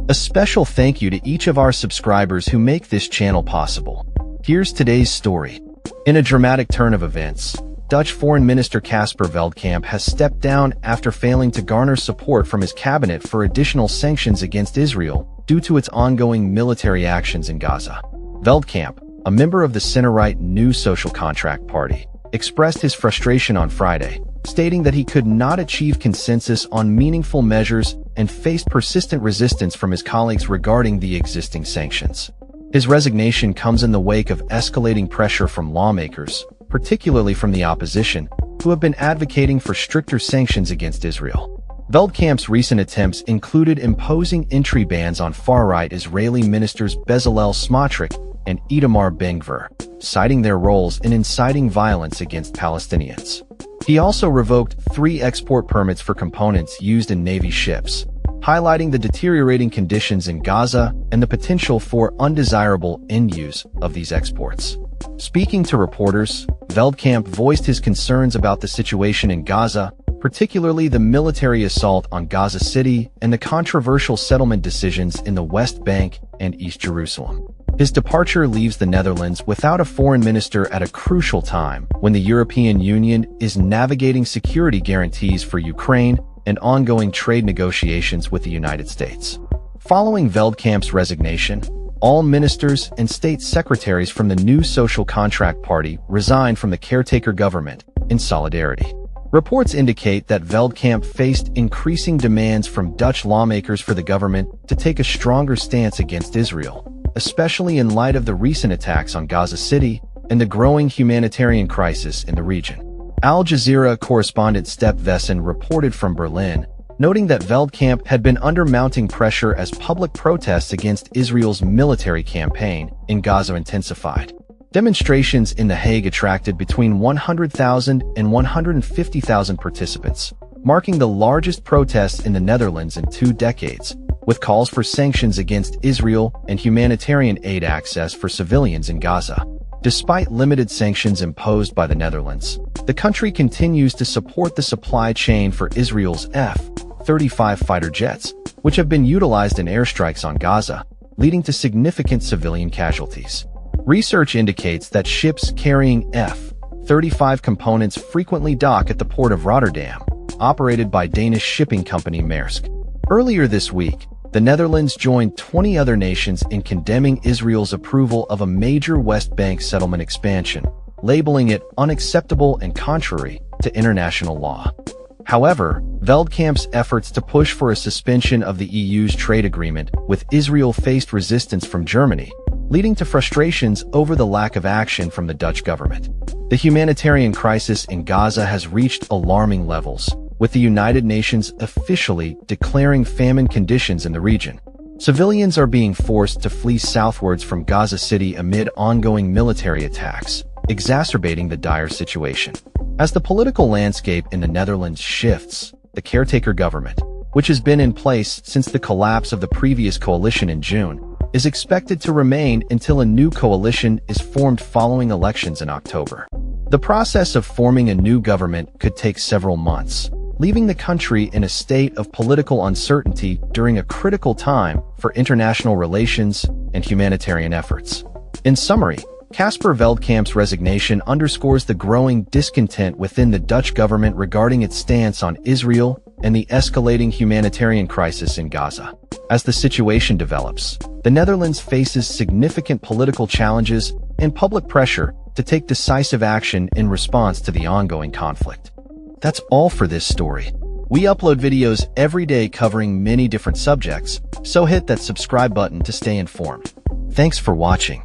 A special thank you to each of our subscribers who make this channel possible. Here's today's story. In a dramatic turn of events, Dutch Foreign Minister Caspar Veldkamp has stepped down after failing to garner support from his cabinet for additional sanctions against Israel due to its ongoing military actions in Gaza. Veldkamp, a member of the center-right New Social Contract Party, expressed his frustration on Friday, stating that he could not achieve consensus on meaningful measures and faced persistent resistance from his colleagues regarding the existing sanctions. His resignation comes in the wake of escalating pressure from lawmakers, particularly from the opposition, who have been advocating for stricter sanctions against Israel. Veldkamp's recent attempts included imposing entry bans on far-right Israeli ministers Bezalel Smotrich and Itamar Ben-Gvir, citing their roles in inciting violence against Palestinians. He also revoked 3 export permits for components used in Navy ships, highlighting the deteriorating conditions in Gaza and the potential for undesirable end use of these exports. Speaking to reporters, Veldkamp voiced his concerns about the situation in Gaza, particularly the military assault on Gaza City and the controversial settlement decisions in the West Bank and East Jerusalem. His departure leaves the Netherlands without a foreign minister at a crucial time when the European Union is navigating security guarantees for Ukraine and ongoing trade negotiations with the United States. Following Veldkamp's resignation, all ministers and state secretaries from the New Social Contract Party resigned from the caretaker government in solidarity. Reports indicate that Veldkamp faced increasing demands from Dutch lawmakers for the government to take a stronger stance against Israel, especially in light of the recent attacks on Gaza City and the growing humanitarian crisis in the region. Al Jazeera correspondent Step Vessen reported from Berlin, noting that Veldkamp had been under mounting pressure as public protests against Israel's military campaign in Gaza intensified. Demonstrations in The Hague attracted between 100,000 and 150,000 participants, marking the largest protests in the Netherlands in 2 decades, with calls for sanctions against Israel and humanitarian aid access for civilians in Gaza. Despite limited sanctions imposed by the Netherlands, the country continues to support the supply chain for Israel's F-35 fighter jets, which have been utilized in airstrikes on Gaza, leading to significant civilian casualties. Research indicates that ships carrying F-35 components frequently dock at the port of Rotterdam, operated by Danish shipping company Maersk. Earlier this week, the Netherlands joined 20 other nations in condemning Israel's approval of a major West Bank settlement expansion, labeling it unacceptable and contrary to international law. However, Veldkamp's efforts to push for a suspension of the EU's trade agreement with Israel faced resistance from Germany, leading to frustrations over the lack of action from the Dutch government. The humanitarian crisis in Gaza has reached alarming levels, with the United Nations officially declaring famine conditions in the region. Civilians are being forced to flee southwards from Gaza City amid ongoing military attacks, exacerbating the dire situation. As the political landscape in the Netherlands shifts, the caretaker government, which has been in place since the collapse of the previous coalition in June, is expected to remain until a new coalition is formed following elections in October. The process of forming a new government could take several months, leaving the country in a state of political uncertainty during a critical time for international relations and humanitarian efforts. In summary, Caspar Veldkamp's resignation underscores the growing discontent within the Dutch government regarding its stance on Israel and the escalating humanitarian crisis in Gaza. As the situation develops, the Netherlands faces significant political challenges and public pressure to take decisive action in response to the ongoing conflict. That's all for this story. We upload videos every day covering many different subjects, so hit that subscribe button to stay informed. Thanks for watching.